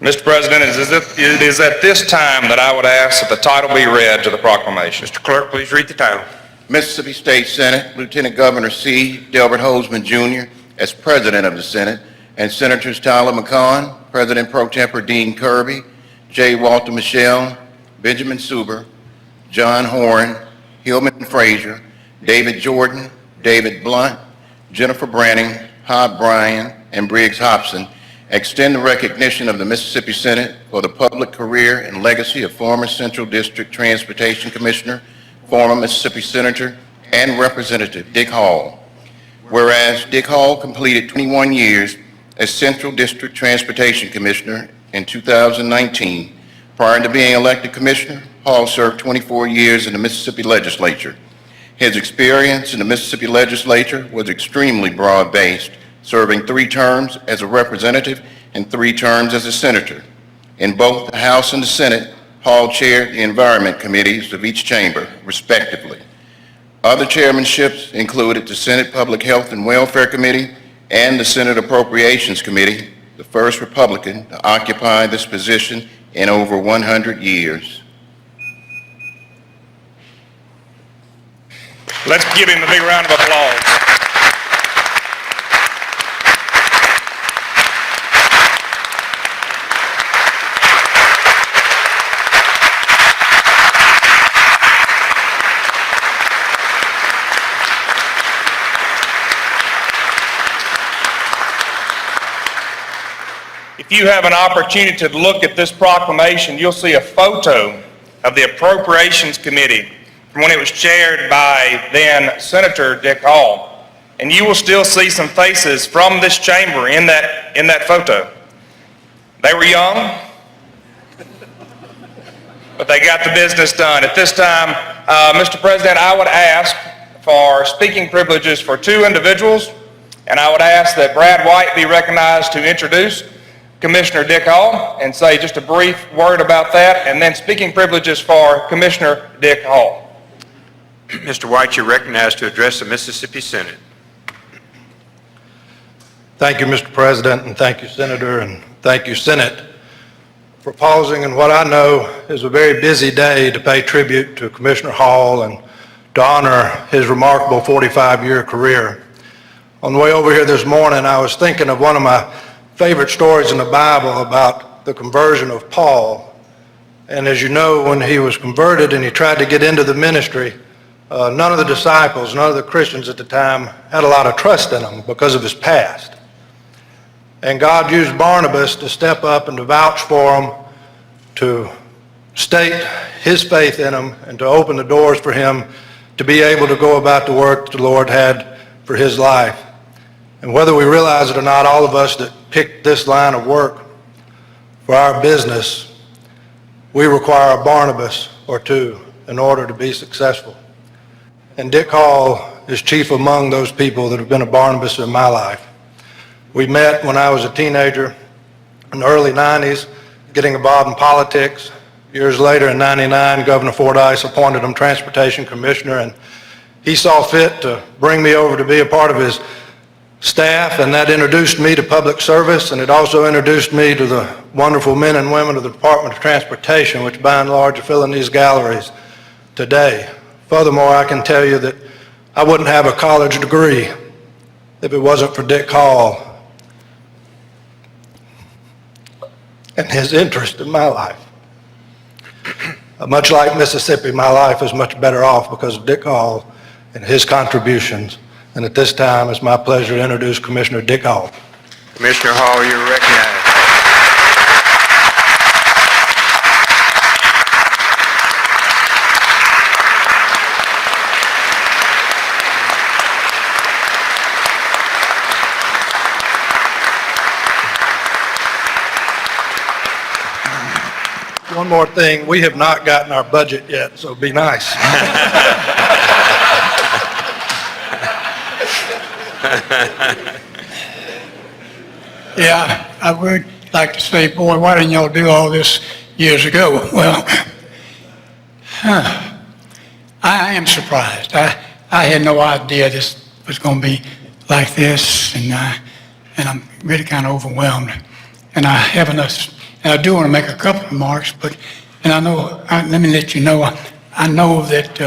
Mr. President, it is at this time that I would ask that the title be read to the proclamation. Mr. Clerk, please read the title. Mississippi State Senate, Lieutenant Governor C. Delbert Holzman Jr. as President of the Senate, and Senators Tyler McConn, President Pro Tempore Dean Kirby, J. Walter Michel, Benjamin Suber, John Horn, Hillman Frazier, David Jordan, David Blunt, Jennifer Branning, Hob Bryan, and Briggs Hobson, extend the recognition of the Mississippi Senate for the public career and legacy of former Central District Transportation Commissioner, former Mississippi Senator, and Representative Dick Hall. Whereas Dick Hall completed 21 years as Central District Transportation Commissioner in 2019. Prior to being elected Commissioner, Hall served 24 years in the Mississippi Legislature. His experience in the Mississippi Legislature was extremely broad-based, serving 3 terms as a representative and 3 terms as a senator. In both the House and the Senate, Hall chaired the Environment Committees of each chamber, respectively. Other chairmanships included the Senate Public Health and Welfare Committee and the Senate Appropriations Committee, the first Republican to occupy this position in over 100 years. Let's give him a big round of applause. If you have an opportunity to look at this proclamation, you'll see a photo of the Appropriations Committee from when it was chaired by then Senator Dick Hall. And you will still see some faces from this chamber in that photo. They were young, but they got the business done. At this time, Mr. President, I would ask for speaking privileges for 2 individuals, and I would ask that Brad White be recognized to introduce Commissioner Dick Hall and say just a brief word about that, and then speaking privileges for Commissioner Dick Hall. Mr. White, you're recognized to address the Mississippi Senate. Thank you, Mr. President, and thank you, Senator, and thank you, Senate, for pausing in what I know is a very busy day to pay tribute to Commissioner Hall and to honor his remarkable 45-year career. On the way over here this morning, I was thinking of one of my favorite stories in the Bible about the conversion of Paul. And as you know, when he was converted and he tried to get into the ministry, none of the disciples, none of the Christians at the time had a lot of trust in him because of his past. And God used Barnabas to step up and to vouch for him, to state his faith in him, and to open the doors for him to be able to go about the work the Lord had for his life. And whether we realize it or not, all of us that picked this line of work for our business, we require a Barnabas or 2 in order to be successful. And Dick Hall is chief among those people that have been a Barnabas in my life. We met when I was a teenager in the early 90s, getting involved in politics. Years later, in 99, Governor Fordyce appointed him Transportation Commissioner, and he saw fit to bring me over to be a part of his staff, and that introduced me to public service, and it also introduced me to the wonderful men and women of the Department of Transportation, which by and large are filling these galleries today. Furthermore, I can tell you that I wouldn't have a college degree if it wasn't for Dick Hall and his interest in my life. Much like Mississippi, my life is much better off because of Dick Hall and his contributions. And at this time, it's my pleasure to introduce Commissioner Dick Hall. Commissioner Hall, you're recognized. One more thing, we have not gotten our budget yet, so be nice. Yeah, I would like to say, boy, why didn't y'all do all this years ago? Well, I am surprised. I had no idea this was going to be like this, and I'm really kind of overwhelmed. And I have enough And I do want to make a couple of remarks, let me let you know, I know that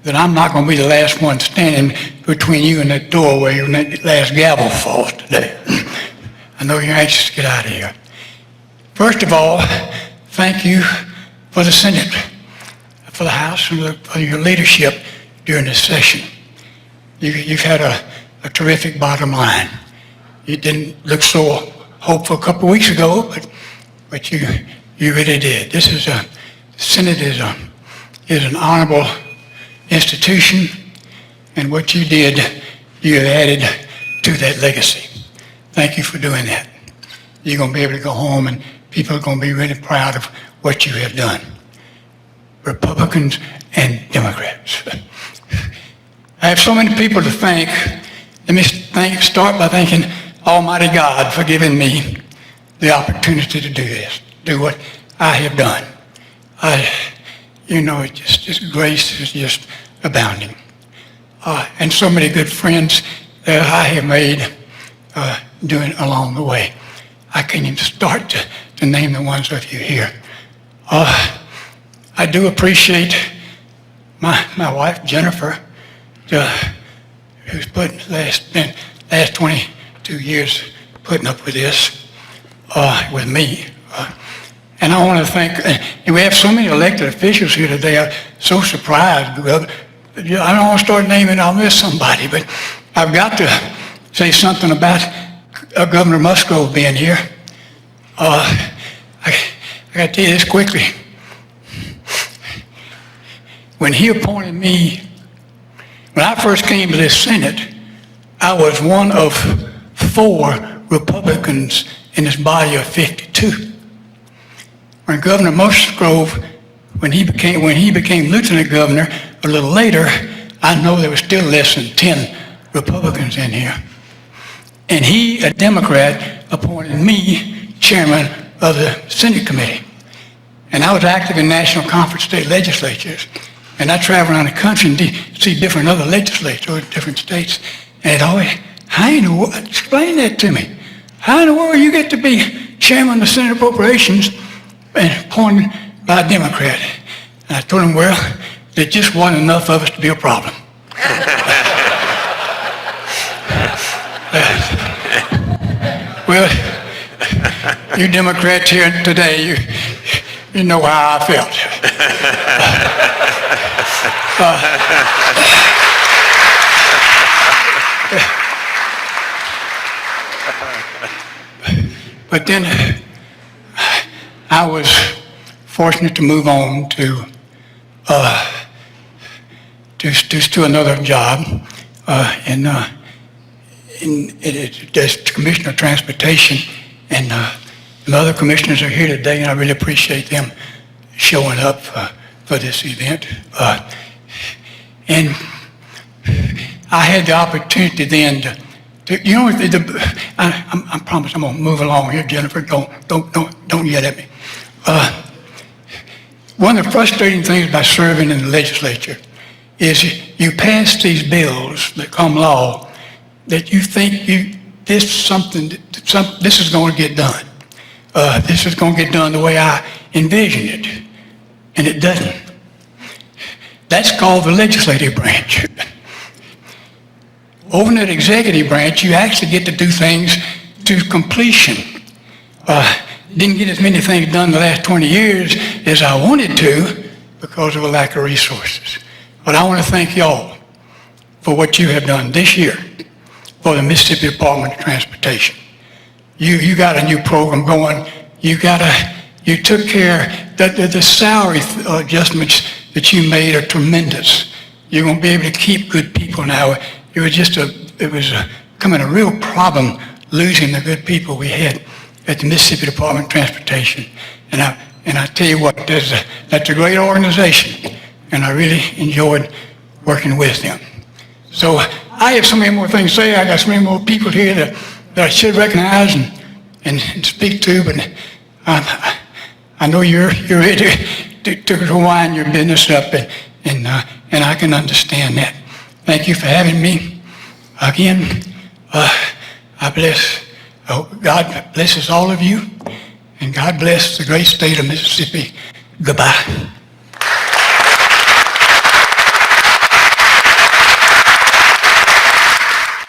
I'm not going to be the last one standing between you and that doorway when that last gavel falls today. I know you're anxious to get out of here. First of all, thank you for the Senate, for the House, and for your leadership during this session. You've had a terrific bottom line. You didn't look so hopeful a couple of weeks ago, but you really did. The Senate is an honorable institution, and what you did, you have added to that legacy. Thank you for doing that. You're going to be able to go home, and people are going to be really proud of what you have done. Republicans and Democrats. I have so many people to thank. Let me start by thanking Almighty God for giving me the opportunity to do this, do what I have done. Just grace is just abounding. And so many good friends that I have made doing along the way. I can't even start to name the ones of you here. I do appreciate my wife, Jennifer, who's put last 22 years putting up with this, with me. And I want to thank, and we have so many elected officials here today. I'm so surprised. I don't want to start naming, I'll miss somebody, but I've got to say something about Governor Musgrove being here. I got to tell you this quickly. When he appointed me, when I first came to this Senate, I was one of 4 Republicans in this body of 52. When Governor Musgrove, when he became lieutenant governor a little later, I know there were still less than 10 Republicans in here. And he, a Democrat, appointed me chairman of the Senate committee. And I was active in national conference state legislatures. And I travel around the country and see different other legislators in different states. And explain that to me. How in the world you get to be chairman of the Senate Appropriations and appointed by a Democrat? And I told him, well, there just wasn't enough of us to be a problem. Well, you Democrats here today, you know how I felt. But then I was fortunate to move on to another job as Commissioner of Transportation, and the other commissioners are here today, and I really appreciate them showing up for this event. And I had the opportunity then to I promise I'm going to move along here, Jennifer. Don't yell at me. One of the frustrating things about serving in the legislature is you pass these bills that come law that you think this is going to get done. This is going to get done the way I envisioned it, and it doesn't. That's called the legislative branch. Over in that executive branch, you actually get to do things to completion. Didn't get as many things done the last 20 years as I wanted to because of a lack of resources. But I want to thank y'all for what you have done this year for the Mississippi Department of Transportation. You got a new program going. You took care, the salary adjustments that you made are tremendous. You're going to be able to keep good people now. It was becoming a real problem losing the good people we had at the Mississippi Department of Transportation. And I tell you what, that's a great organization, and I really enjoyed working with them. So I have so many more things to say. I got so many more people here that I should recognize and speak to, but I know you're ready to wind your business up, and I can understand that. Thank you for having me. Again, God blesses all of you, And God bless the great state of Mississippi. Goodbye.